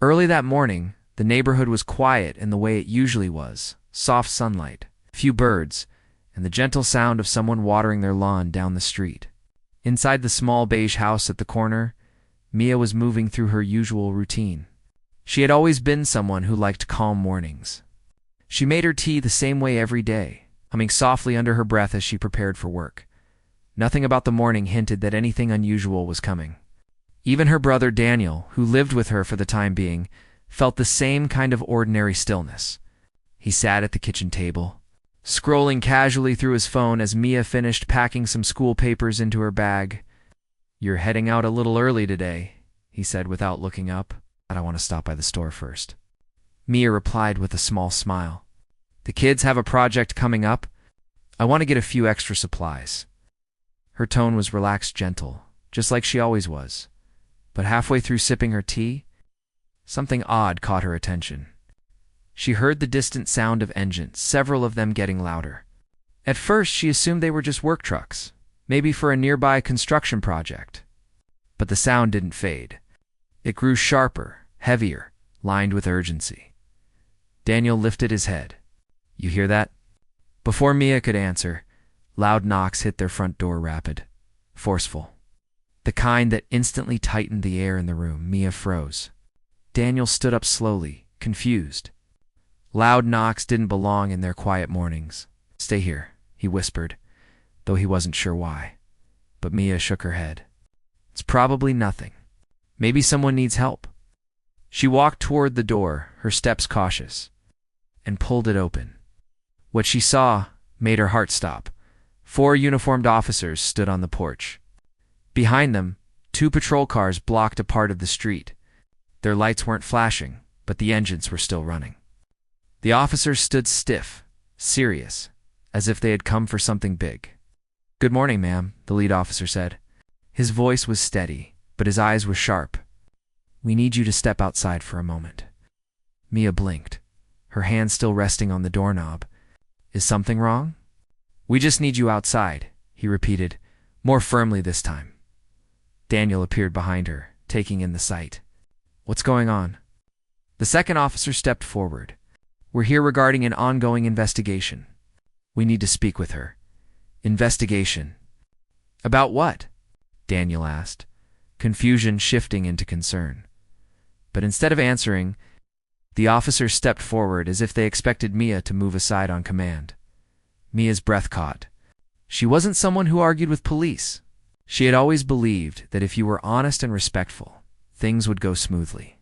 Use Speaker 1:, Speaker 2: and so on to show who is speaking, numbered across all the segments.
Speaker 1: Early that morning, the neighborhood was quiet in the way it usually was. Soft sunlight, few birds, and the gentle sound of someone watering their lawn down the street. Inside the small beige house at the corner, Mia was moving through her usual routine. She had always been someone who liked calm mornings. She made her tea the same way every day, humming softly under her breath as she prepared for work. Nothing about the morning hinted that anything unusual was coming. Even her brother Daniel, who lived with her for the time being, felt the same kind of ordinary stillness. He sat at the kitchen table, scrolling casually through his phone as Mia finished packing some school papers into her bag. "You're heading out a little early today," he said without looking up. "I want to stop by the store first." Mia replied with a small smile. "The kids have a project coming up. I want to get a few extra supplies." Her tone was relaxed, gentle, just like she always was. But halfway through sipping her tea, something odd caught her attention. She heard the distant sound of engines, several of them getting louder. At first, she assumed they were just work trucks, maybe for a nearby construction project. But the sound didn't fade. It grew sharper, heavier, lined with urgency. Daniel lifted his head. "You hear that?" Before Mia could answer, loud knocks hit their front door, rapid, forceful. The kind that instantly tightened the air in the room. Mia froze. Daniel stood up slowly, confused. Loud knocks didn't belong in their quiet mornings. "Stay here," he whispered, though he wasn't sure why. But Mia shook her head. "It's probably nothing. Maybe someone needs help." She walked toward the door, her steps cautious, and pulled it open. What she saw made her heart stop. 4 uniformed officers stood on the porch. Behind them, 2 patrol cars blocked a part of the street. Their lights weren't flashing, but the engines were still running. The officers stood stiff, serious, as if they had come for something big. "Good morning, ma'am," the lead officer said. His voice was steady, but his eyes were sharp. "We need you to step outside for a moment." Mia blinked, her hand still resting on the doorknob. "Is something wrong?" "We just need you outside," he repeated, more firmly this time. Daniel appeared behind her, taking in the sight. "What's going on?" The second officer stepped forward. "We're here regarding an ongoing investigation. We need to speak with her." "Investigation? About what?" Daniel asked, confusion shifting into concern. But instead of answering, the officers stepped forward as if they expected Mia to move aside on command. Mia's breath caught. She wasn't someone who argued with police. She had always believed that if you were honest and respectful, things would go smoothly.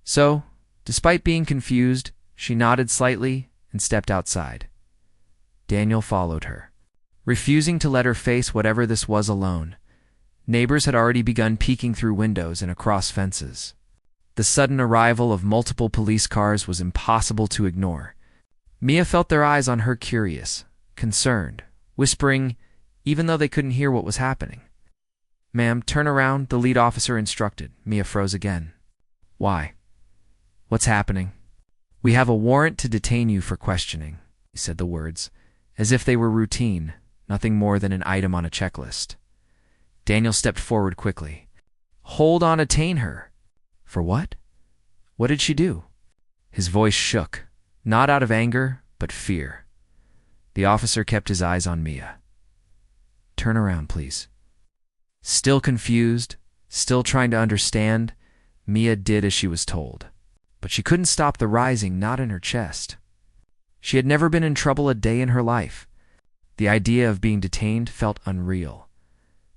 Speaker 1: So, despite being confused, she nodded slightly and stepped outside. Daniel followed her, refusing to let her face whatever this was alone. Neighbors had already begun peeking through windows and across fences. The sudden arrival of multiple police cars was impossible to ignore. Mia felt their eyes on her, curious, concerned, whispering, even though they couldn't hear what was happening. "Ma'am, turn around," the lead officer instructed. Mia froze again. "Why? What's happening?" "We have a warrant to detain you for questioning," he said the words, as if they were routine, nothing more than an item on a checklist. Daniel stepped forward quickly. "Hold on, detain her." "For what? What did she do?" His voice shook, not out of anger, but fear. The officer kept his eyes on Mia. "Turn around, please." Still confused, still trying to understand, Mia did as she was told. But she couldn't stop the rising knot in her chest. She had never been in trouble a day in her life. The idea of being detained felt unreal.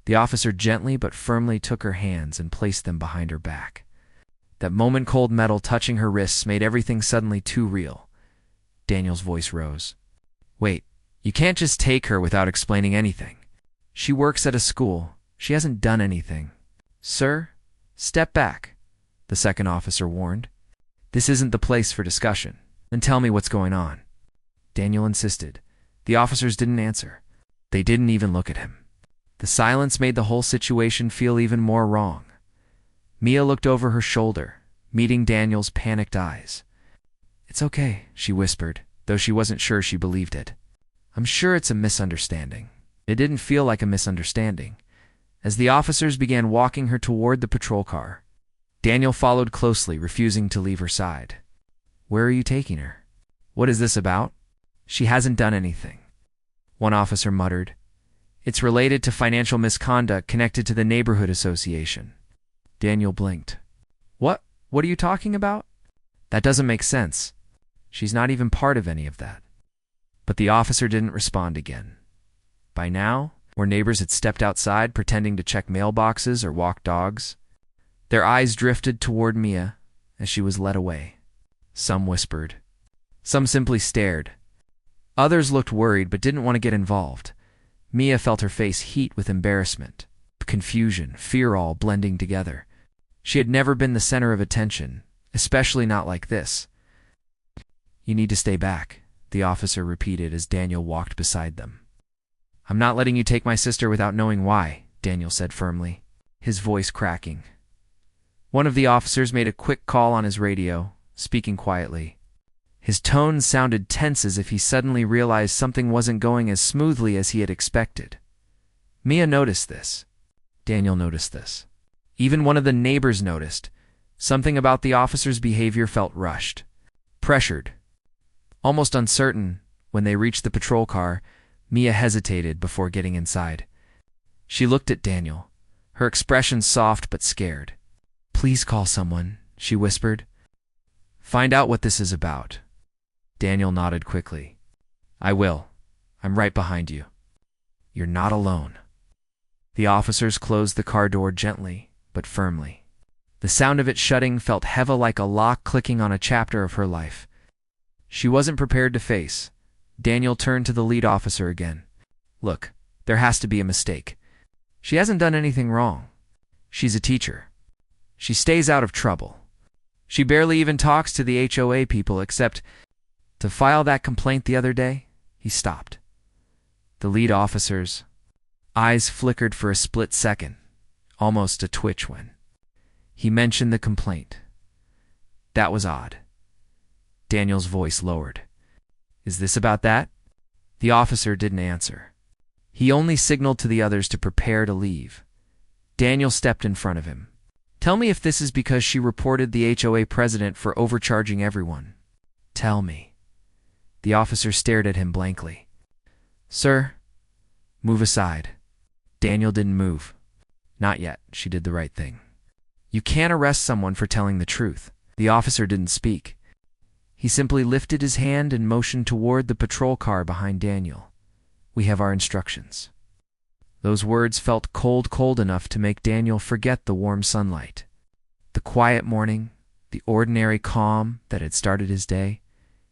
Speaker 1: The officer gently but firmly took her hands and placed them behind her back. That moment cold metal touching her wrists made everything suddenly too real. Daniel's voice rose. "Wait, you can't just take her without explaining anything. She works at a school. She hasn't done anything." "Sir, step back," the second officer warned. "This isn't the place for discussion. Then tell me what's going on." Daniel insisted. The officers didn't answer. They didn't even look at him. The silence made the whole situation feel even more wrong. Mia looked over her shoulder, meeting Daniel's panicked eyes. "It's okay," she whispered, though she wasn't sure she believed it. "I'm sure it's a misunderstanding." It didn't feel like a misunderstanding. As the officers began walking her toward the patrol car, Daniel followed closely, refusing to leave her side. Where are you taking her? What is this about? She hasn't done anything, one officer muttered. It's related to financial misconduct connected to the neighborhood association. Daniel blinked. What? What are you talking about? That doesn't make sense. She's not even part of any of that. But the officer didn't respond again. By now, more neighbors had stepped outside, pretending to check mailboxes or walk dogs. Their eyes drifted toward Mia as she was led away. Some whispered. Some simply stared. Others looked worried but didn't want to get involved. Mia felt her face heat with embarrassment, confusion, fear all blending together. She had never been the center of attention, especially not like this. You need to stay back, the officer repeated as Daniel walked beside them. I'm not letting you take my sister without knowing why, Daniel said firmly, his voice cracking. One of the officers made a quick call on his radio, speaking quietly. His tone sounded tense, as if he suddenly realized something wasn't going as smoothly as he had expected. Mia noticed this. Daniel noticed this. Even one of the neighbors noticed. Something about the officer's behavior felt rushed, pressured, almost uncertain. When they reached the patrol car, Mia hesitated before getting inside. She looked at Daniel, her expression soft but scared. Please call someone, she whispered. Find out what this is about. Daniel nodded quickly. I will. I'm right behind you. You're not alone. The officers closed the car door gently, but firmly. The sound of it shutting felt heavy, like a lock clicking on a chapter of her life. She wasn't prepared to face. Daniel turned to the lead officer again. Look, there has to be a mistake. She hasn't done anything wrong. She's a teacher. She stays out of trouble. She barely even talks to the HOA people, except to file that complaint the other day. He stopped. The lead officer's eyes flickered for a split second, almost a twitch, when he mentioned the complaint. That was odd. Daniel's voice lowered. Is this about that? The officer didn't answer. He only signaled to the others to prepare to leave. Daniel stepped in front of him. Tell me if this is because she reported the HOA president for overcharging everyone. Tell me. The officer stared at him blankly. Sir, move aside. Daniel didn't move. Not yet. She did the right thing. You can't arrest someone for telling the truth. The officer didn't speak. He simply lifted his hand and motioned toward the patrol car behind Daniel. We have our instructions. Those words felt cold enough to make Daniel forget the warm sunlight, the quiet morning, the ordinary calm that had started his day.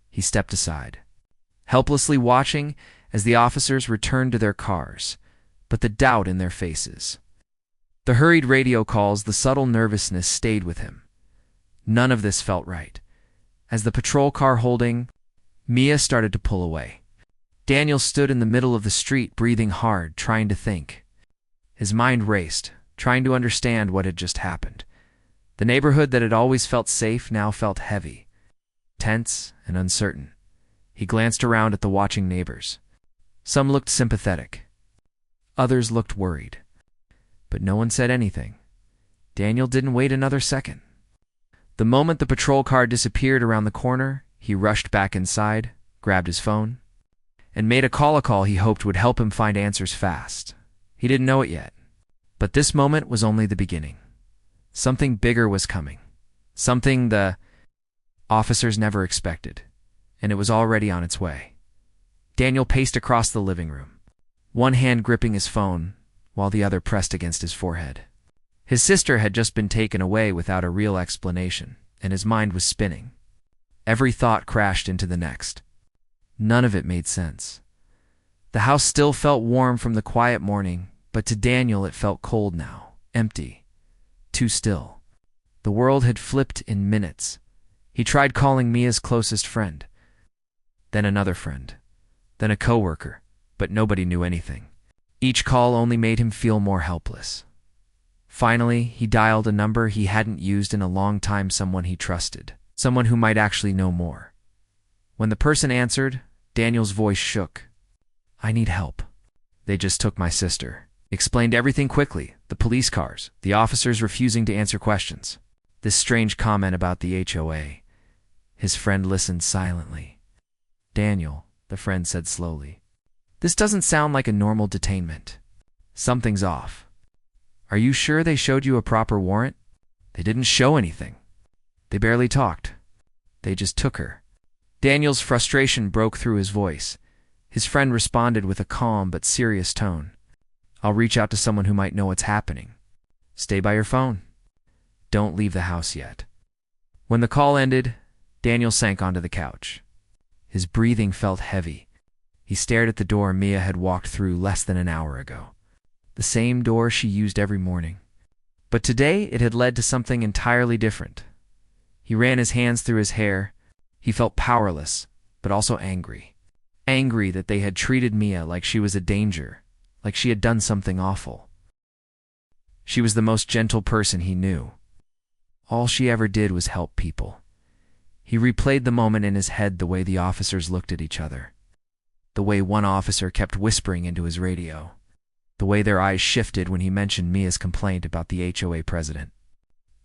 Speaker 1: He stepped aside, helplessly watching as the officers returned to their cars, but the doubt in their faces. The hurried radio calls, the subtle nervousness stayed with him. None of this felt right. As the patrol car holding Mia started to pull away, Daniel stood in the middle of the street, breathing hard, trying to think. His mind raced, trying to understand what had just happened. The neighborhood that had always felt safe now felt heavy, tense, and uncertain. He glanced around at the watching neighbors. Some looked sympathetic. Others looked worried. But no one said anything. Daniel didn't wait another second. The moment the patrol car disappeared around the corner, he rushed back inside, grabbed his phone, and made a call he hoped would help him find answers fast. He didn't know it yet, but this moment was only the beginning. Something bigger was coming, something the officers never expected, and it was already on its way. Daniel paced across the living room, one hand gripping his phone while the other pressed against his forehead. His sister had just been taken away without a real explanation, and his mind was spinning. Every thought crashed into the next. None of it made sense. The house still felt warm from the quiet morning, but to Daniel it felt cold now, empty, too still. The world had flipped in minutes. He tried calling Mia's closest friend, then another friend, then a coworker, but nobody knew anything. Each call only made him feel more helpless. Finally, he dialed a number he hadn't used in a long time, someone he trusted, someone who might actually know more. When the person answered, Daniel's voice shook. I need help. They just took my sister. Explained everything quickly, the police cars, the officers refusing to answer questions. This strange comment about the HOA. His friend listened silently. "Daniel," the friend said slowly, "this doesn't sound like a normal detainment. Something's off. Are you sure they showed you a proper warrant?" "They didn't show anything. They barely talked. They just took her." Daniel's frustration broke through his voice. His friend responded with a calm but serious tone. "I'll reach out to someone who might know what's happening. Stay by your phone. Don't leave the house yet." When the call ended, Daniel sank onto the couch. His breathing felt heavy. He stared at the door Mia had walked through less than an hour ago. The same door she used every morning. But today it had led to something entirely different. He ran his hands through his hair. He felt powerless, but also angry. Angry that they had treated Mia like she was a danger, like she had done something awful. She was the most gentle person he knew. All she ever did was help people. He replayed the moment in his head, the way the officers looked at each other. The way one officer kept whispering into his radio. The way their eyes shifted when he mentioned Mia's complaint about the HOA president.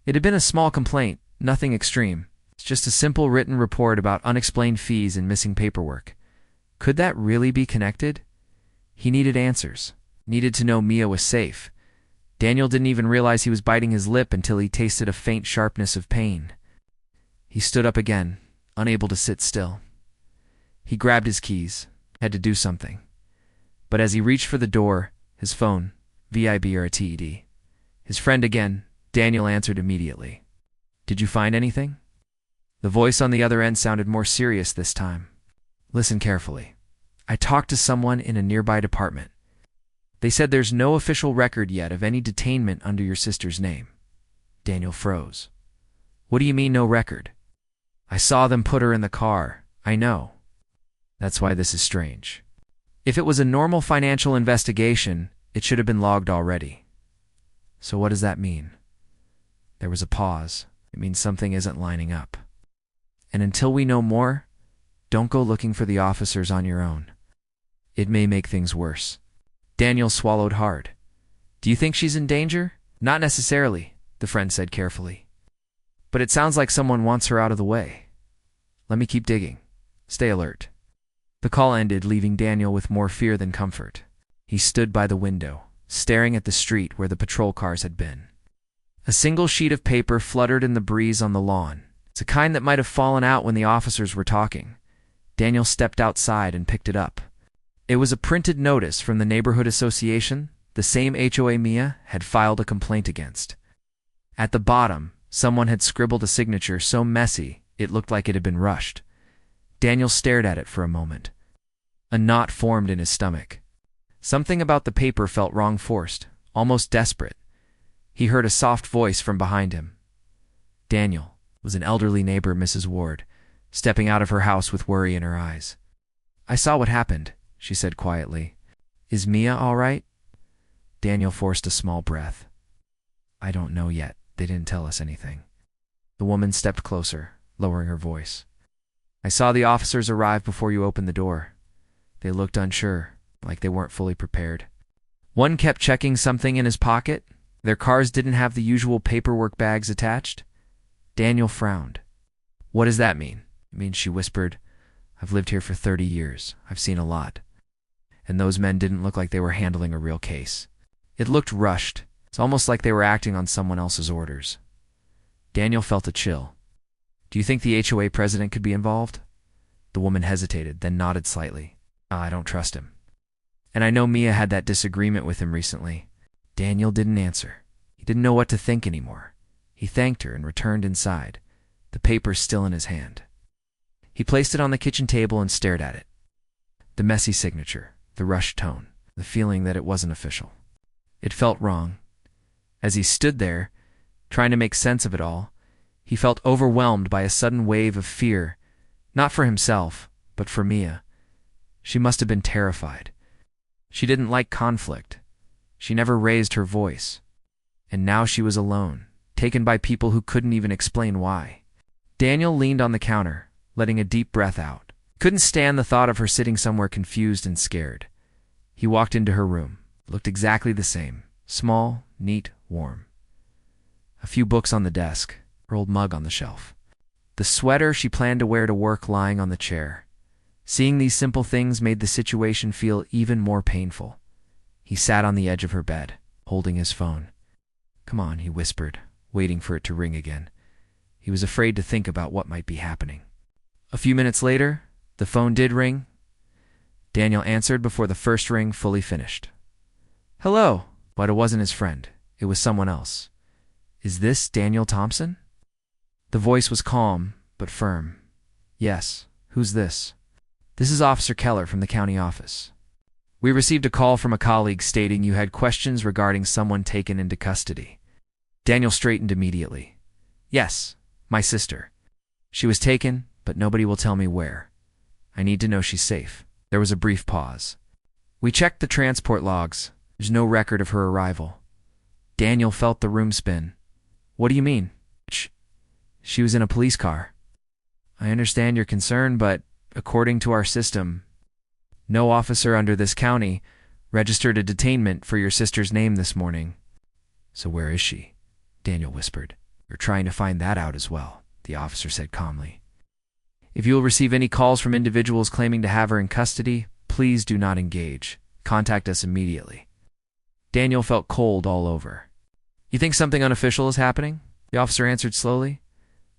Speaker 1: It had been a small complaint, nothing extreme. It's just a simple written report about unexplained fees and missing paperwork. Could that really be connected? He needed answers. Needed to know Mia was safe. Daniel didn't even realize he was biting his lip until he tasted a faint sharpness of pain. He stood up again, unable to sit still. He grabbed his keys, had to do something. But as he reached for the door, his phone, VIB or a TED. His friend again, Daniel answered immediately. "Did you find anything?" The voice on the other end sounded more serious this time. "Listen carefully. I talked to someone in a nearby department. They said there's no official record yet of any detainment under your sister's name." Daniel froze. "What do you mean, no record?" "I saw them put her in the car. I know. That's why this is strange. If it was a normal financial investigation, it should have been logged already." "So what does that mean?" There was a pause. "It means something isn't lining up. And until we know more, don't go looking for the officers on your own. It may make things worse." Daniel swallowed hard. "Do you think she's in danger?" "Not necessarily," the friend said carefully. "But it sounds like someone wants her out of the way. Let me keep digging. Stay alert." The call ended, leaving Daniel with more fear than comfort. He stood by the window, staring at the street where the patrol cars had been. A single sheet of paper fluttered in the breeze on the lawn. It's a kind that might have fallen out when the officers were talking. Daniel stepped outside and picked it up. It was a printed notice from the neighborhood association, the same HOA Mia had filed a complaint against. At the bottom, someone had scribbled a signature so messy it looked like it had been rushed. Daniel stared at it for a moment. A knot formed in his stomach. Something about the paper felt wrong, forced, almost desperate. He heard a soft voice from behind him. Daniel was an elderly neighbor, Mrs. Ward, stepping out of her house with worry in her eyes. "I saw what happened," she said quietly. "Is Mia all right?" Daniel forced a small breath. "I don't know yet. They didn't tell us anything." The woman stepped closer, lowering her voice. "I saw the officers arrive before you opened the door. They looked unsure, like they weren't fully prepared. One kept checking something in his pocket. Their cars didn't have the usual paperwork bags attached." Daniel frowned. "What does that mean?" "It means," she whispered, "I've lived here for 30 years. I've seen a lot. And those men didn't look like they were handling a real case. It looked rushed. It's almost like they were acting on someone else's orders." Daniel felt a chill. "Do you think the HOA president could be involved?" The woman hesitated, then nodded slightly. "I don't trust him. And I know Mia had that disagreement with him recently." Daniel didn't answer. He didn't know what to think anymore. He thanked her and returned inside, the paper still in his hand. He placed it on the kitchen table and stared at it. The messy signature, the rushed tone, the feeling that it wasn't official. It felt wrong. As he stood there, trying to make sense of it all, he felt overwhelmed by a sudden wave of fear, not for himself, but for Mia. She must have been terrified. She didn't like conflict. She never raised her voice. And now she was alone, taken by people who couldn't even explain why. Daniel leaned on the counter, letting a deep breath out. Couldn't stand the thought of her sitting somewhere confused and scared. He walked into her room. Looked exactly the same. Small, neat, warm. A few books on the desk. her old mug on the shelf, the sweater she planned to wear to work lying on the chair. Seeing these simple things made the situation feel even more painful. He sat on the edge of her bed, holding his phone. "Come on," he whispered, waiting for it to ring again. He was afraid to think about what might be happening. A few minutes later, the phone did ring. Daniel answered before the first ring fully finished. "Hello," but it wasn't his friend. It was someone else. "Is this Daniel Thompson?" The voice was calm, but firm. "Yes. Who's this?" "This is Officer Keller from the county office. We received a call from a colleague stating you had questions regarding someone taken into custody." Daniel straightened immediately. "Yes, my sister. She was taken, but nobody will tell me where. I need to know she's safe." There was a brief pause. "We checked the transport logs. There's no record of her arrival." Daniel felt the room spin. "What do you mean?" She was in a police car." "I understand your concern, but according to our system, no officer under this county registered a detainment for your sister's name this morning." "So where is she?" Daniel whispered. "We're trying to find that out as well," the officer said calmly. "If you will receive any calls from individuals claiming to have her in custody, please do not engage. Contact us immediately." Daniel felt cold all over. "You think something unofficial is happening?" the officer answered slowly.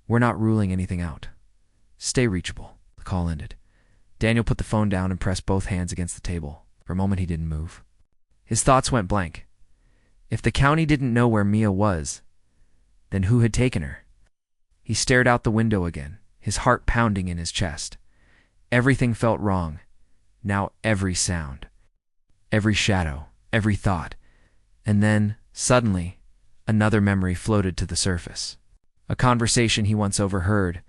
Speaker 1: "We're not ruling anything out. Stay reachable." The call ended. Daniel put the phone down and pressed both hands against the table. For a moment he didn't move. His thoughts went blank. If the county didn't know where Mia was, then who had taken her? He stared out the window again, his heart pounding in his chest. Everything felt wrong. Now every sound, every shadow, every thought. And then, suddenly, another memory floated to the surface. A conversation he once overheard.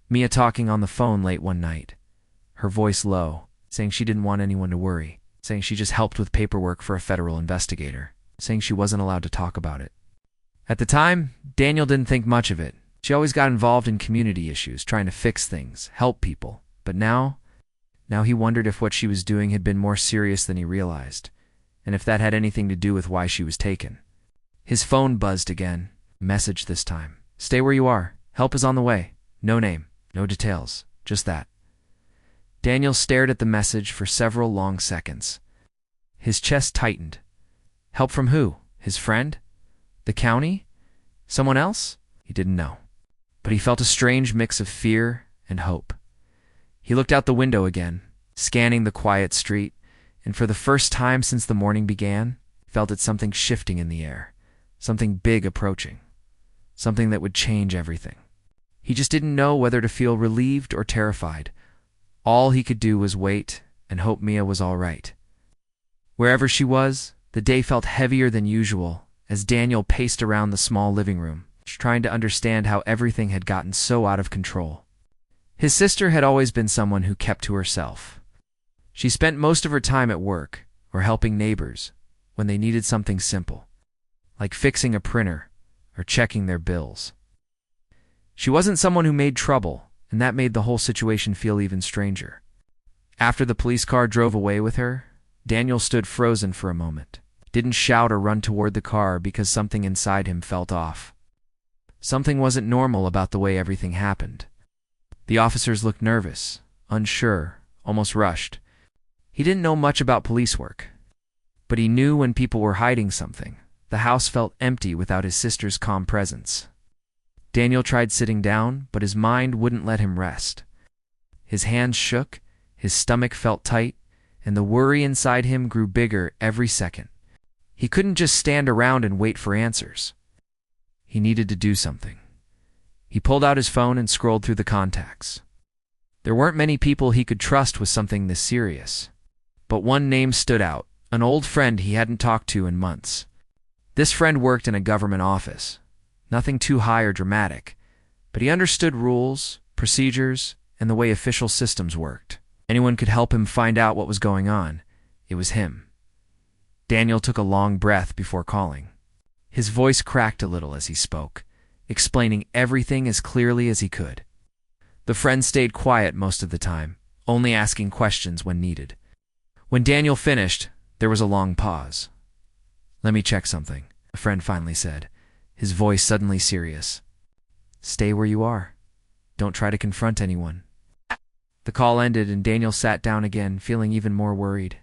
Speaker 1: Mia talking on the phone late one night. Her voice low, saying she didn't want anyone to worry, saying she just helped with paperwork for a federal investigator, saying she wasn't allowed to talk about it. At the time, Daniel didn't think much of it. She always got involved in community issues, trying to fix things, help people. But now he wondered if what she was doing had been more serious than he realized, and if that had anything to do with why she was taken. His phone buzzed again, message this time. "Stay where you are. Help is on the way. No name, no details, just that." Daniel stared at the message for several long seconds. His chest tightened. Help from who? His friend? The county? Someone else? He didn't know. But he felt a strange mix of fear and hope. He looked out the window again, scanning the quiet street, and for the first time since the morning began, felt that something shifting in the air, something big approaching, something that would change everything. He just didn't know whether to feel relieved or terrified. All he could do was wait and hope Mia was all right. Wherever she was, the day felt heavier than usual as Daniel paced around the small living room, trying to understand how everything had gotten so out of control. His sister had always been someone who kept to herself. She spent most of her time at work or helping neighbors when they needed something simple, like fixing a printer or checking their bills. She wasn't someone who made trouble, and that made the whole situation feel even stranger. After the police car drove away with her, Daniel stood frozen for a moment. Didn't shout or run toward the car because something inside him felt off. Something wasn't normal about the way everything happened. The officers looked nervous, unsure, almost rushed. He didn't know much about police work, but he knew when people were hiding something. The house felt empty without his sister's calm presence. Daniel tried sitting down, but his mind wouldn't let him rest. His hands shook, his stomach felt tight, and the worry inside him grew bigger every second. He couldn't just stand around and wait for answers. He needed to do something. He pulled out his phone and scrolled through the contacts. There weren't many people he could trust with something this serious. But one name stood out, an old friend he hadn't talked to in months. This friend worked in a government office. Nothing too high or dramatic, but he understood rules, procedures, and the way official systems worked. Anyone could help him find out what was going on. It was him. Daniel took a long breath before calling. His voice cracked a little as he spoke, explaining everything as clearly as he could. The friend stayed quiet most of the time, only asking questions when needed. When Daniel finished, there was a long pause. "Let me check something," the friend finally said, his voice suddenly serious. Stay where you are. Don't try to confront anyone. The call ended and Daniel sat down again, feeling even more worried.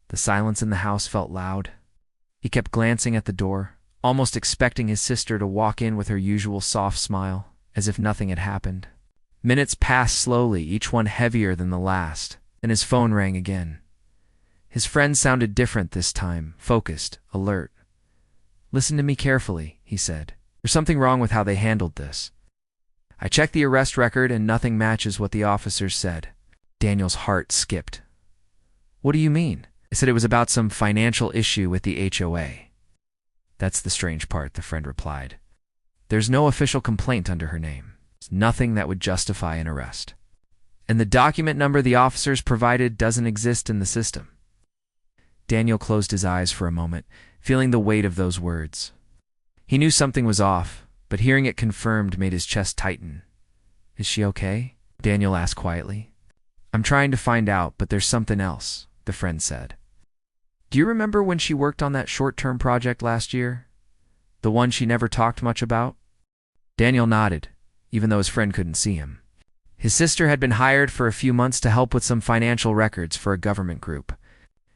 Speaker 1: The silence in the house felt loud. He kept glancing at the door, almost expecting his sister to walk in with her usual soft smile, as if nothing had happened. Minutes passed slowly, each one heavier than the last, and his phone rang again. His friend sounded different this time, focused, alert. "Listen to me carefully," he said. "There's something wrong with how they handled this. I checked the arrest record and nothing matches what the officers said." Daniel's heart skipped. "What do you mean?" "I said it was about some financial issue with the HOA. "That's the strange part," the friend replied. "There's no official complaint under her name. There's nothing that would justify an arrest. And the document number the officers provided doesn't exist in the system." Daniel closed his eyes for a moment, feeling the weight of those words. He knew something was off, but hearing it confirmed made his chest tighten. "Is she okay?" Daniel asked quietly. "I'm trying to find out, but there's something else," the friend said. "Do you remember when she worked on that short-term project last year? The one she never talked much about?" Daniel nodded, even though his friend couldn't see him. His sister had been hired for a few months to help with some financial records for a government group.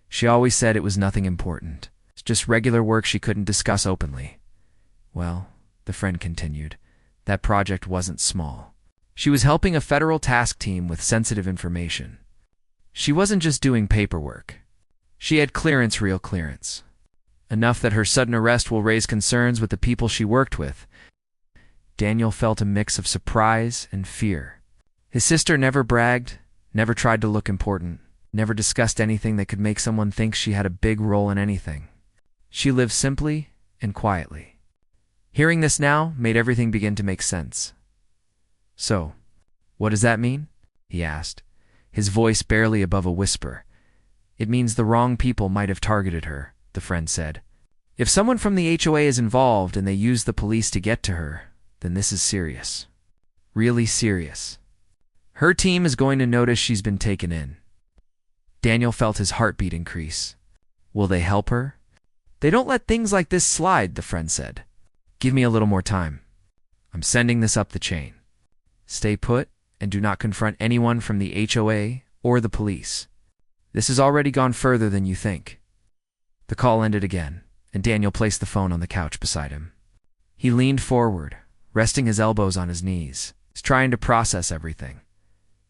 Speaker 1: She always said it was nothing important. It's just regular work she couldn't discuss openly. "Well," the friend continued, "that project wasn't small. She was helping a federal task team with sensitive information. She wasn't just doing paperwork. She had clearance, real clearance. Enough that her sudden arrest will raise concerns with the people she worked with." Daniel felt a mix of surprise and fear. His sister never bragged, never tried to look important, never discussed anything that could make someone think she had a big role in anything. She lived simply and quietly. Hearing this now made everything begin to make sense. "So, what does that mean?" he asked, his voice barely above a whisper. "It means the wrong people might have targeted her," the friend said. "If someone from the HOA is involved and they use the police to get to her, then this is serious. Really serious. Her team is going to notice she's been taken in." Daniel felt his heartbeat increase. "Will they help her?" "They don't let things like this slide," the friend said. "Give me a little more time. I'm sending this up the chain. Stay put and do not confront anyone from the HOA or the police. This has already gone further than you think." The call ended again, and Daniel placed the phone on the couch beside him. He leaned forward, resting his elbows on his knees, trying to process everything.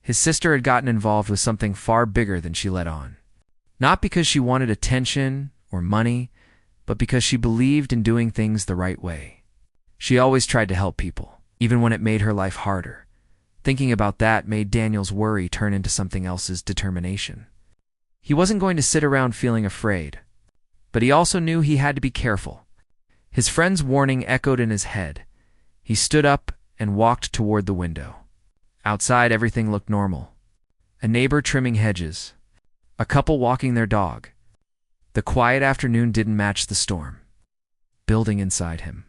Speaker 1: His sister had gotten involved with something far bigger than she let on. Not because she wanted attention or money, but because she believed in doing things the right way. She always tried to help people, even when it made her life harder. Thinking about that made Daniel's worry turn into something else's: determination. He wasn't going to sit around feeling afraid, but he also knew he had to be careful. His friend's warning echoed in his head. He stood up and walked toward the window. Outside, everything looked normal. A neighbor trimming hedges, a couple walking their dog. The quiet afternoon didn't match the storm building inside him.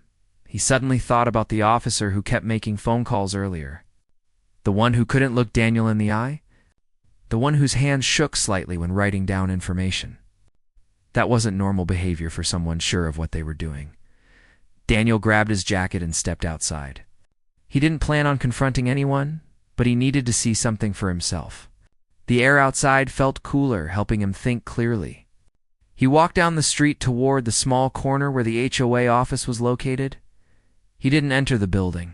Speaker 1: He suddenly thought about the officer who kept making phone calls earlier. The one who couldn't look Daniel in the eye? The one whose hands shook slightly when writing down information. That wasn't normal behavior for someone sure of what they were doing. Daniel grabbed his jacket and stepped outside. He didn't plan on confronting anyone, but he needed to see something for himself. The air outside felt cooler, helping him think clearly. He walked down the street toward the small corner where the HOA office was located. He didn't enter the building.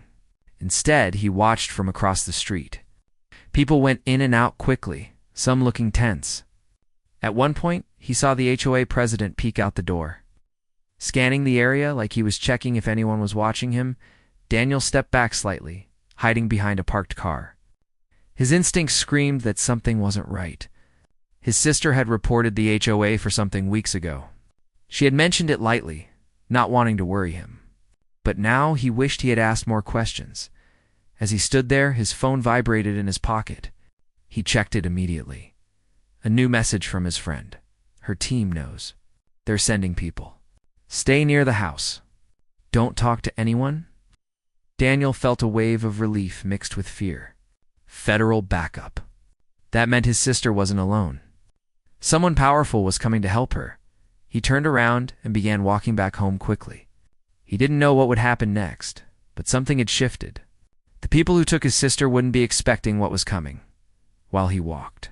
Speaker 1: Instead, he watched from across the street. People went in and out quickly, some looking tense. At one point, he saw the HOA president peek out the door. Scanning the area like he was checking if anyone was watching him, Daniel stepped back slightly, hiding behind a parked car. His instincts screamed that something wasn't right. His sister had reported the HOA for something weeks ago. She had mentioned it lightly, not wanting to worry him. But now he wished he had asked more questions. As he stood there, his phone vibrated in his pocket. He checked it immediately. A new message from his friend. "Her team knows. They're sending people. Stay near the house. Don't talk to anyone." Daniel felt a wave of relief mixed with fear. Federal backup. That meant his sister wasn't alone. Someone powerful was coming to help her. He turned around and began walking back home quickly. He didn't know what would happen next, but something had shifted. The people who took his sister wouldn't be expecting what was coming. While he walked,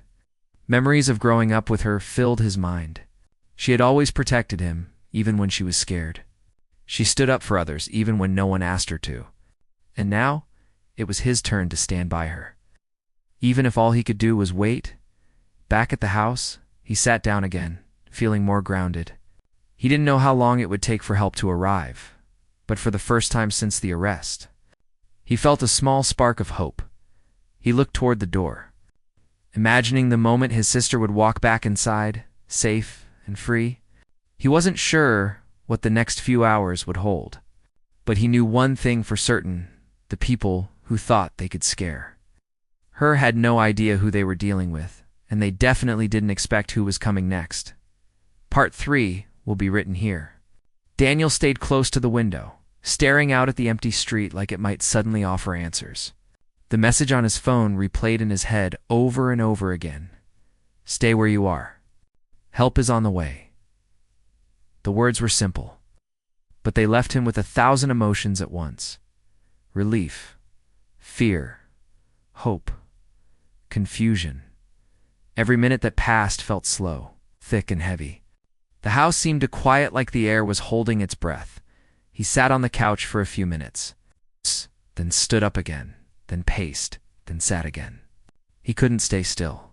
Speaker 1: memories of growing up with her filled his mind. She had always protected him, even when she was scared. She stood up for others, even when no one asked her to. And now, it was his turn to stand by her. Even if all he could do was wait, back at the house, he sat down again, feeling more grounded. He didn't know how long it would take for help to arrive, but for the first time since the arrest, he felt a small spark of hope. He looked toward the door, imagining the moment his sister would walk back inside, safe and free. He wasn't sure what the next few hours would hold, but he knew one thing for certain: the people who thought they could scare her had no idea who they were dealing with, and they definitely didn't expect who was coming next. Part 3 will be written here. Daniel stayed close to the window, staring out at the empty street like it might suddenly offer answers. The message on his phone replayed in his head over and over again. "Stay where you are. Help is on the way." The words were simple, but they left him with 1,000 emotions at once. Relief, fear, hope, confusion. Every minute that passed felt slow, thick and heavy. The house seemed to quiet like the air was holding its breath. He sat on the couch for a few minutes, then stood up again, then paced, then sat again. He couldn't stay still.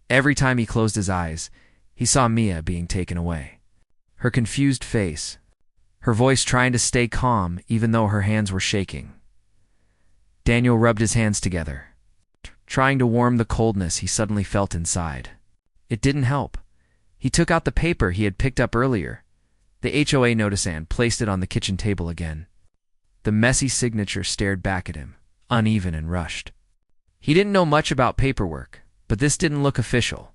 Speaker 1: Every time he closed his eyes, he saw Mia being taken away. Her confused face, her voice trying to stay calm even though her hands were shaking. Daniel rubbed his hands together, trying to warm the coldness he suddenly felt inside. It didn't help. He took out the paper he had picked up earlier, the HOA notice, and placed it on the kitchen table again. The messy signature stared back at him, uneven and rushed. He didn't know much about paperwork, but this didn't look official.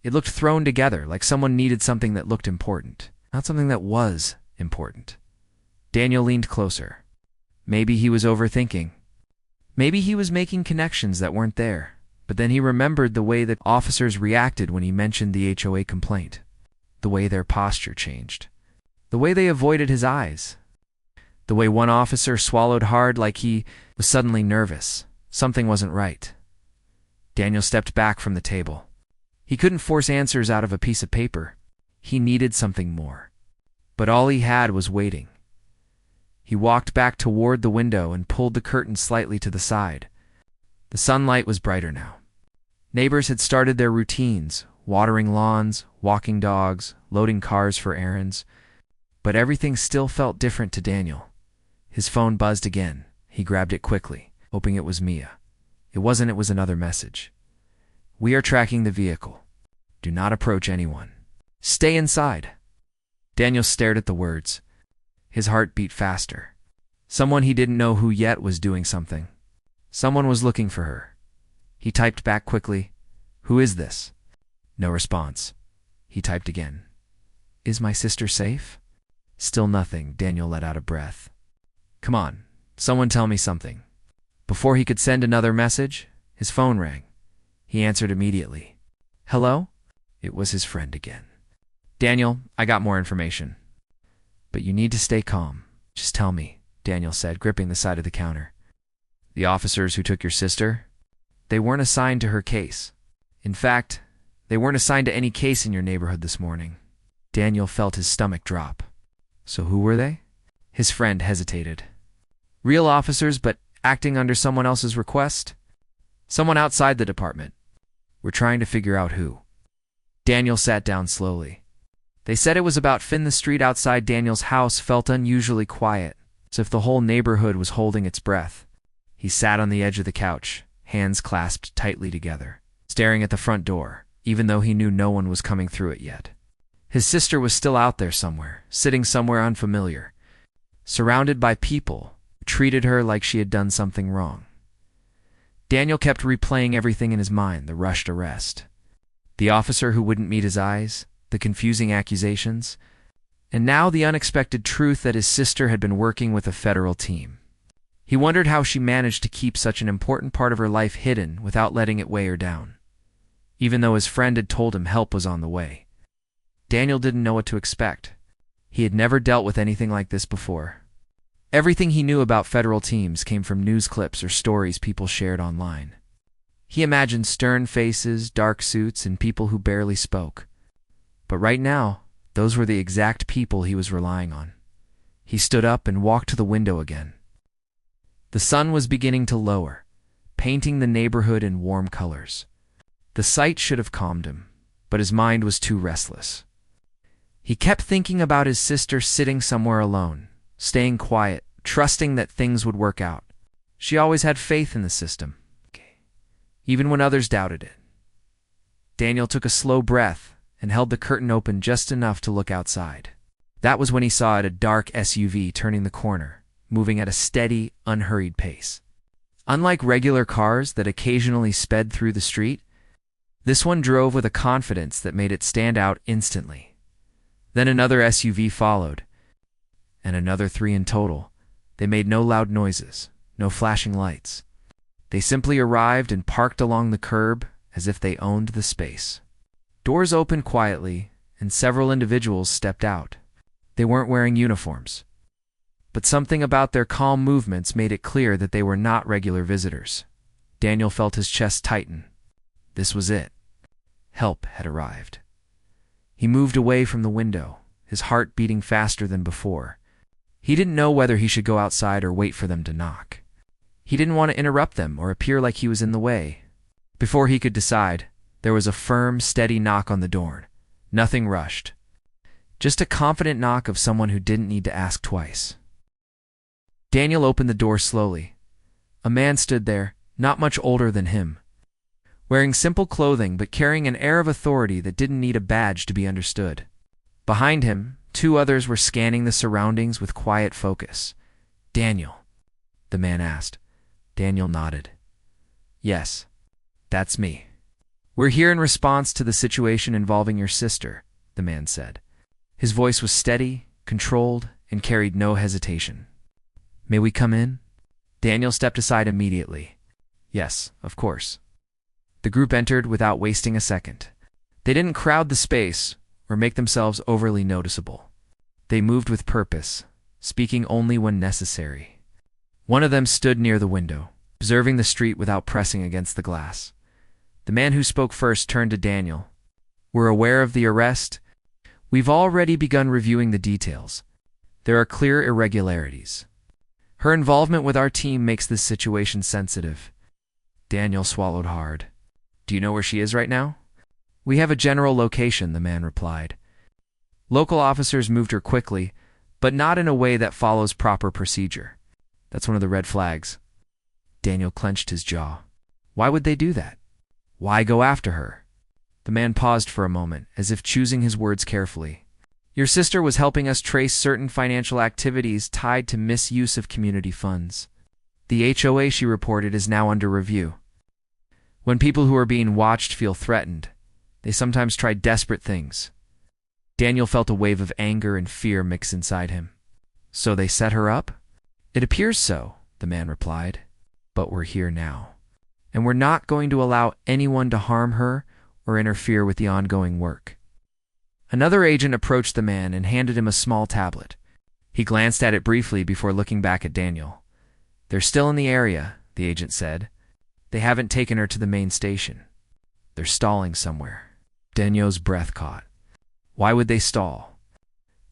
Speaker 1: It looked thrown together, like someone needed something that looked important, not something that was important. Daniel leaned closer. Maybe he was overthinking. Maybe he was making connections that weren't there. But then he remembered the way that officers reacted when he mentioned the HOA complaint. The way their posture changed. The way they avoided his eyes. The way one officer swallowed hard, like he was suddenly nervous. Something wasn't right. Daniel stepped back from the table. He couldn't force answers out of a piece of paper. He needed something more. But all he had was waiting. He walked back toward the window and pulled the curtain slightly to the side. The sunlight was brighter now. Neighbors had started their routines, watering lawns, walking dogs, loading cars for errands. But everything still felt different to Daniel. His phone buzzed again. He grabbed it quickly, hoping it was Mia. It wasn't. It was another message. "We are tracking the vehicle. Do not approach anyone. Stay inside." Daniel stared at the words. His heart beat faster. Someone he didn't know who yet was doing something. Someone was looking for her. He typed back quickly, "Who is this?" No response. He typed again, "Is my sister safe?" Still nothing. Daniel let out a breath. "Come on, someone tell me something." Before he could send another message, his phone rang. He answered immediately. "Hello?" It was his friend again. "Daniel, I got more information. But you need to stay calm. Just tell me," Daniel said, gripping the side of the counter. "The officers who took your sister? They weren't assigned to her case. In fact, they weren't assigned to any case in your neighborhood this morning." Daniel felt his stomach drop. "So who were they?" His friend hesitated. "Real officers, but acting under someone else's request. Someone outside the department. We're trying to figure out who." Daniel sat down slowly. They said it was about Finn. The street outside Daniel's house felt unusually quiet, as if the whole neighborhood was holding its breath. He sat on the edge of the couch, hands clasped tightly together, staring at the front door, even though he knew no one was coming through it yet. His sister was still out there somewhere, sitting somewhere unfamiliar, surrounded by people who treated her like she had done something wrong. Daniel kept replaying everything in his mind: the rushed arrest, the officer who wouldn't meet his eyes, the confusing accusations, and now the unexpected truth that his sister had been working with a federal team. He wondered how she managed to keep such an important part of her life hidden without letting it weigh her down, even though his friend had told him help was on the way. Daniel didn't know what to expect. He had never dealt with anything like this before. Everything he knew about federal teams came from news clips or stories people shared online. He imagined stern faces, dark suits, and people who barely spoke. But right now, those were the exact people he was relying on. He stood up and walked to the window again. The sun was beginning to lower, painting the neighborhood in warm colors. The sight should have calmed him, but his mind was too restless. He kept thinking about his sister sitting somewhere alone, staying quiet, trusting that things would work out. She always had faith in the system, even when others doubted it. Daniel took a slow breath and held the curtain open just enough to look outside. That was when he saw a dark SUV turning the corner, moving at a steady, unhurried pace. Unlike regular cars that occasionally sped through the street, this one drove with a confidence that made it stand out instantly. Then another SUV followed, and another 3 in total. They made no loud noises, no flashing lights. They simply arrived and parked along the curb as if they owned the space. Doors opened quietly, and several individuals stepped out. They weren't wearing uniforms, but something about their calm movements made it clear that they were not regular visitors. Daniel felt his chest tighten. This was it. Help had arrived. He moved away from the window, his heart beating faster than before. He didn't know whether he should go outside or wait for them to knock. He didn't want to interrupt them or appear like he was in the way. Before he could decide, there was a firm, steady knock on the door. Nothing rushed. Just a confident knock of someone who didn't need to ask twice. Daniel opened the door slowly. A man stood there, not much older than him, wearing simple clothing but carrying an air of authority that didn't need a badge to be understood. Behind him, 2 others were scanning the surroundings with quiet focus. "Daniel?" the man asked. Daniel nodded. "Yes, that's me. We're here in response to the situation involving your sister," the man said. His voice was steady, controlled, and carried no hesitation. "May we come in?" Daniel stepped aside immediately. "Yes, of course." The group entered without wasting a second. They didn't crowd the space or make themselves overly noticeable. They moved with purpose, speaking only when necessary. One of them stood near the window, observing the street without pressing against the glass. The man who spoke first turned to Daniel. "We're aware of the arrest. We've already begun reviewing the details. There are clear irregularities. Her involvement with our team makes this situation sensitive." Daniel swallowed hard. "Do you know where she is right now?" "We have a general location," the man replied. Local officers moved her quickly, but not in a way that follows proper procedure. That's one of the red flags. Daniel clenched his jaw. Why would they do that? Why go after her? The man paused for a moment, as if choosing his words carefully. "Your sister was helping us trace certain financial activities tied to misuse of community funds. The HOA she reported is now under review. When people who are being watched feel threatened, they sometimes try desperate things." Daniel felt a wave of anger and fear mix inside him. "So they set her up?" "It appears so," the man replied. "But we're here now, and we're not going to allow anyone to harm her or interfere with the ongoing work." Another agent approached the man and handed him a small tablet. He glanced at it briefly before looking back at Daniel. "They're still in the area," the agent said. "They haven't taken her to the main station. They're stalling somewhere." Daniel's breath caught. Why would they stall?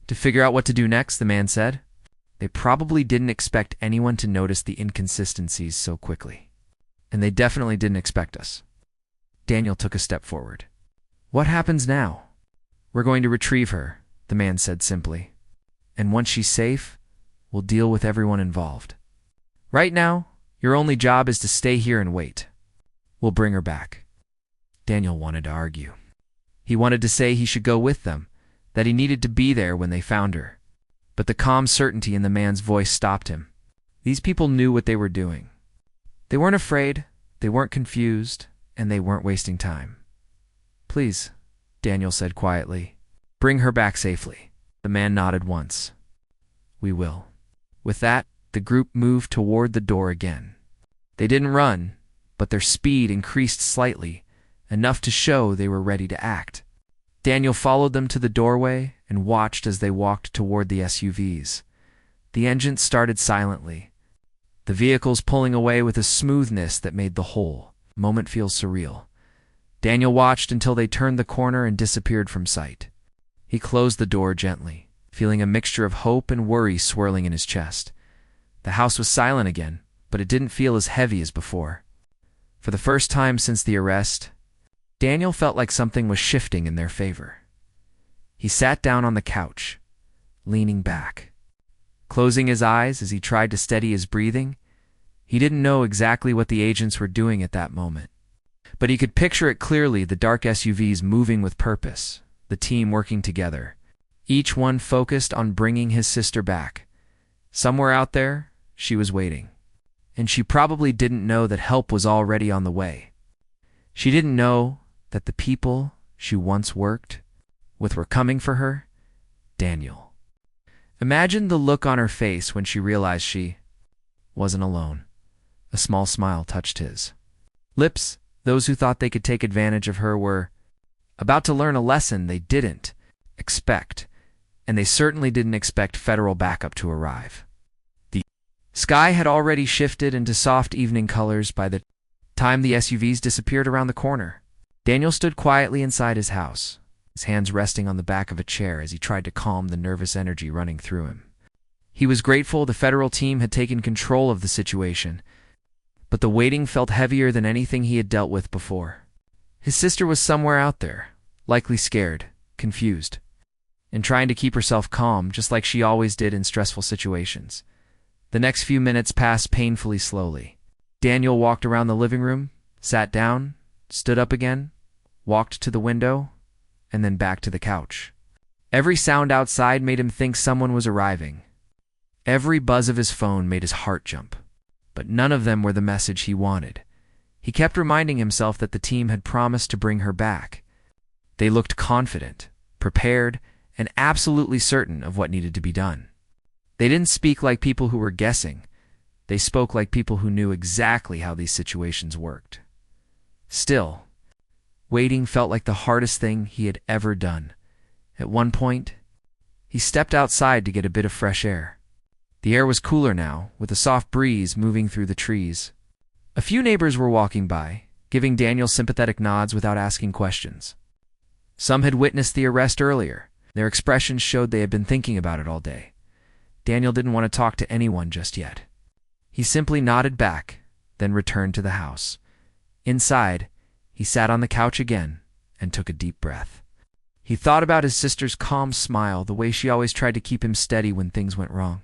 Speaker 1: "To figure out what to do next," the man said. "They probably didn't expect anyone to notice the inconsistencies so quickly. And they definitely didn't expect us." Daniel took a step forward. "What happens now?" "We're going to retrieve her," the man said simply. "And once she's safe, we'll deal with everyone involved. Right now, your only job is to stay here and wait. We'll bring her back." Daniel wanted to argue. He wanted to say he should go with them, that he needed to be there when they found her. But the calm certainty in the man's voice stopped him. These people knew what they were doing. They weren't afraid, they weren't confused, and they weren't wasting time. "Please," Daniel said quietly, "bring her back safely." The man nodded once. "We will." With that, the group moved toward the door again. They didn't run, but their speed increased slightly, enough to show they were ready to act. Daniel followed them to the doorway and watched as they walked toward the SUVs. The engine started silently, the vehicles pulling away with a smoothness that made the whole moment feel surreal. Daniel watched until they turned the corner and disappeared from sight. He closed the door gently, feeling a mixture of hope and worry swirling in his chest. The house was silent again, but it didn't feel as heavy as before. For the first time since the arrest, Daniel felt like something was shifting in their favor. He sat down on the couch, leaning back, closing his eyes as he tried to steady his breathing. He didn't know exactly what the agents were doing at that moment, but he could picture it clearly: the dark SUVs moving with purpose, the team working together, each one focused on bringing his sister back. Somewhere out there, she was waiting, and she probably didn't know that help was already on the way. She didn't know that the people she once worked with were coming for her. Daniel. Imagine the look on her face when she realized she wasn't alone. A small smile touched his lips. Those who thought they could take advantage of her were about to learn a lesson they didn't expect, and they certainly didn't expect federal backup to arrive. The sky had already shifted into soft evening colors by the time the SUVs disappeared around the corner. Daniel stood quietly inside his house, his hands resting on the back of a chair as he tried to calm the nervous energy running through him. He was grateful the federal team had taken control of the situation, but the waiting felt heavier than anything he had dealt with before. His sister was somewhere out there, likely scared, confused, and trying to keep herself calm, just like she always did in stressful situations. The next few minutes passed painfully slowly. Daniel walked around the living room, sat down, stood up again, walked to the window, and then back to the couch. Every sound outside made him think someone was arriving. Every buzz of his phone made his heart jump, but none of them were the message he wanted. He kept reminding himself that the team had promised to bring her back. They looked confident, prepared, and absolutely certain of what needed to be done. They didn't speak like people who were guessing. They spoke like people who knew exactly how these situations worked. Still, waiting felt like the hardest thing he had ever done. At one point, he stepped outside to get a bit of fresh air. The air was cooler now, with a soft breeze moving through the trees. A few neighbors were walking by, giving Daniel sympathetic nods without asking questions. Some had witnessed the arrest earlier. Their expressions showed they had been thinking about it all day. Daniel didn't want to talk to anyone just yet. He simply nodded back, then returned to the house. Inside, he sat on the couch again and took a deep breath. He thought about his sister's calm smile, the way she always tried to keep him steady when things went wrong.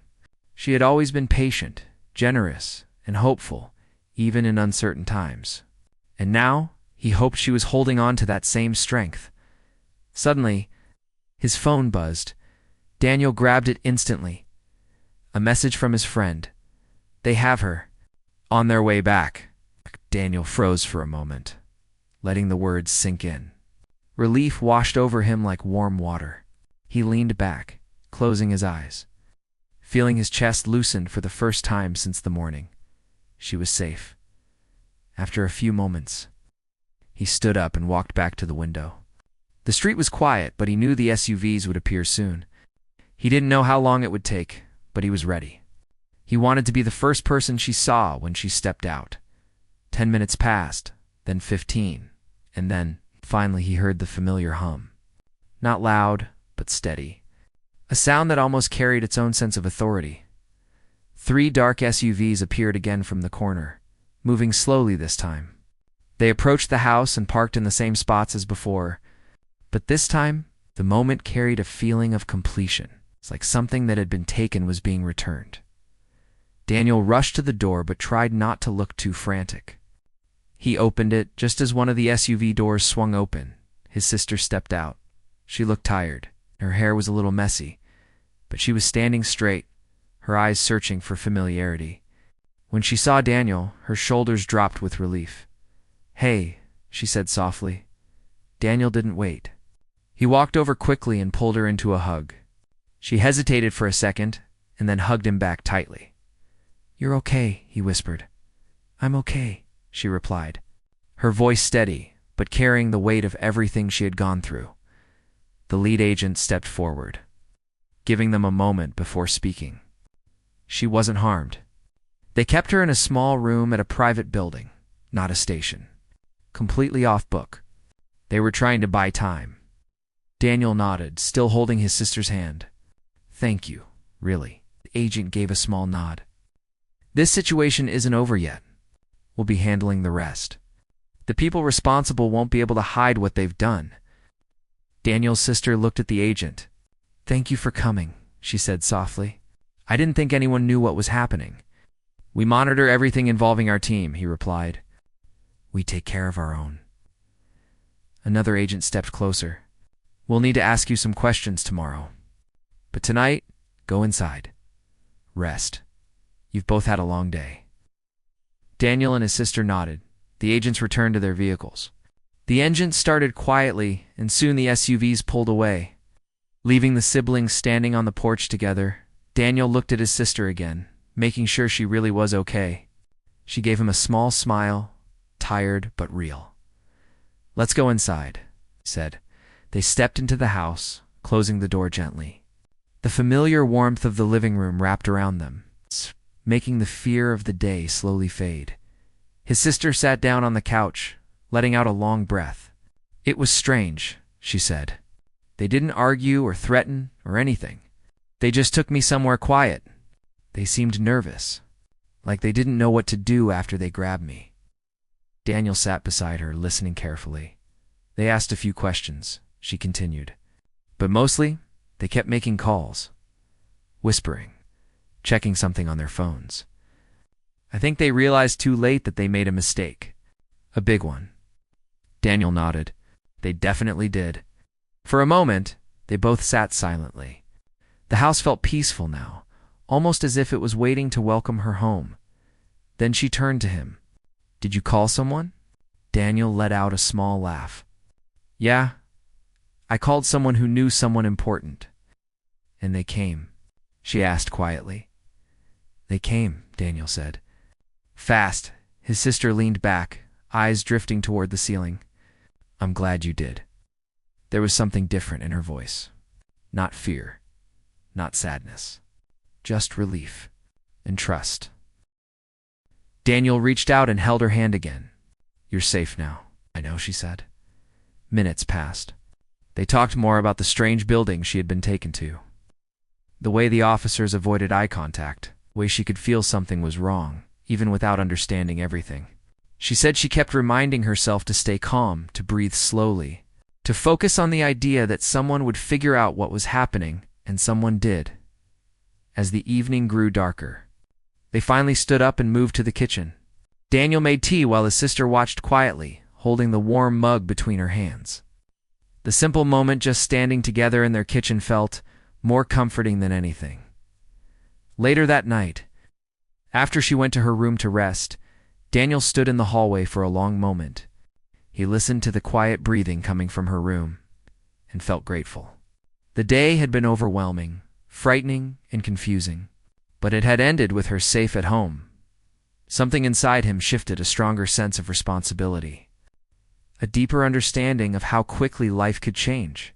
Speaker 1: She had always been patient, generous, and hopeful, even in uncertain times. And now, he hoped she was holding on to that same strength. Suddenly, his phone buzzed. Daniel grabbed it instantly. A message from his friend. "They have her. On their way back." Daniel froze for a moment, letting the words sink in. Relief washed over him like warm water. He leaned back, closing his eyes, feeling his chest loosen for the first time since the morning. She was safe. After a few moments, he stood up and walked back to the window. The street was quiet, but he knew the SUVs would appear soon. He didn't know how long it would take, but he was ready. He wanted to be the first person she saw when she stepped out. 10 minutes passed, then 15, and then, finally, he heard the familiar hum. Not loud, but steady. A sound that almost carried its own sense of authority. 3 dark SUVs appeared again from the corner, moving slowly this time. They approached the house and parked in the same spots as before, but this time, the moment carried a feeling of completion. It's like something that had been taken was being returned. Daniel rushed to the door but tried not to look too frantic. He opened it just as one of the SUV doors swung open. His sister stepped out. She looked tired. Her hair was a little messy, but she was standing straight, her eyes searching for familiarity. When she saw Daniel, her shoulders dropped with relief. "Hey," she said softly. Daniel didn't wait. He walked over quickly and pulled her into a hug. She hesitated for a second, and then hugged him back tightly. "You're okay," he whispered. "I'm okay," she replied, her voice steady, but carrying the weight of everything she had gone through. The lead agent stepped forward, giving them a moment before speaking. She wasn't harmed. They kept her in a small room at a private building, not a station. Completely off book. They were trying to buy time. Daniel nodded, still holding his sister's hand. Thank you, really. The agent gave a small nod. This situation isn't over yet. We'll be handling the rest. The people responsible won't be able to hide what they've done. Daniel's sister looked at the agent. Thank you for coming, she said softly. I didn't think anyone knew what was happening. We monitor everything involving our team, he replied. We take care of our own. Another agent stepped closer. We'll need to ask you some questions tomorrow. But tonight, go inside. Rest. You've both had a long day. Daniel and his sister nodded. The agents returned to their vehicles. The engine started quietly, and soon the SUVs pulled away. Leaving the siblings standing on the porch together, Daniel looked at his sister again, making sure she really was okay. She gave him a small smile, tired but real. Let's go inside, he said. They stepped into the house, closing the door gently. The familiar warmth of the living room wrapped around them, making the fear of the day slowly fade. His sister sat down on the couch, letting out a long breath. It was strange, she said. They didn't argue or threaten or anything. They just took me somewhere quiet. They seemed nervous, like they didn't know what to do after they grabbed me. Daniel sat beside her, listening carefully. They asked a few questions, she continued. But mostly, they kept making calls, whispering, checking something on their phones. I think they realized too late that they made a mistake. A big one. Daniel nodded. They definitely did. For a moment, they both sat silently. The house felt peaceful now, almost as if it was waiting to welcome her home. Then she turned to him. Did you call someone? Daniel let out a small laugh. Yeah, I called someone who knew someone important. And they came, she asked quietly. They came, Daniel said. Fast, his sister leaned back, eyes drifting toward the ceiling. I'm glad you did. There was something different in her voice. Not fear, not sadness, just relief and trust. Daniel reached out and held her hand again. You're safe now, I know, she said. Minutes passed. They talked more about the strange building she had been taken to. The way the officers avoided eye contact, the way she could feel something was wrong, even without understanding everything. She said she kept reminding herself to stay calm, to breathe slowly, to focus on the idea that someone would figure out what was happening, and someone did. As the evening grew darker, they finally stood up and moved to the kitchen. Daniel made tea while his sister watched quietly, holding the warm mug between her hands. The simple moment just standing together in their kitchen felt more comforting than anything. Later that night, after she went to her room to rest, Daniel stood in the hallway for a long moment. He listened to the quiet breathing coming from her room and felt grateful. The day had been overwhelming, frightening, and confusing, but it had ended with her safe at home. Something inside him shifted, a stronger sense of responsibility, a deeper understanding of how quickly life could change,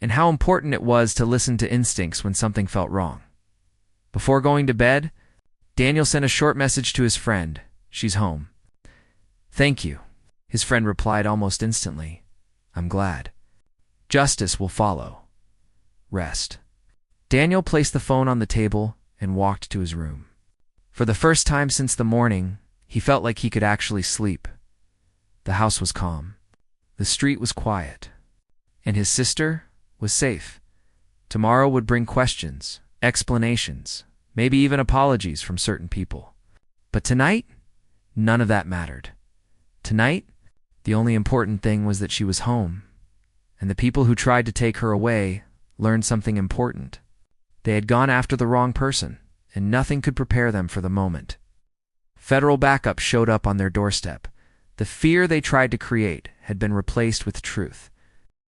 Speaker 1: and how important it was to listen to instincts when something felt wrong. Before going to bed, Daniel sent a short message to his friend. She's home. Thank you, his friend replied almost instantly. I'm glad. Justice will follow. Rest. Daniel placed the phone on the table and walked to his room. For the first time since the morning, he felt like he could actually sleep. The house was calm. The street was quiet. And his sister was safe. Tomorrow would bring questions, explanations, maybe even apologies from certain people. But tonight, none of that mattered. Tonight, the only important thing was that she was home, and the people who tried to take her away learned something important. They had gone after the wrong person, and nothing could prepare them for the moment. Federal backup showed up on their doorstep. The fear they tried to create had been replaced with truth.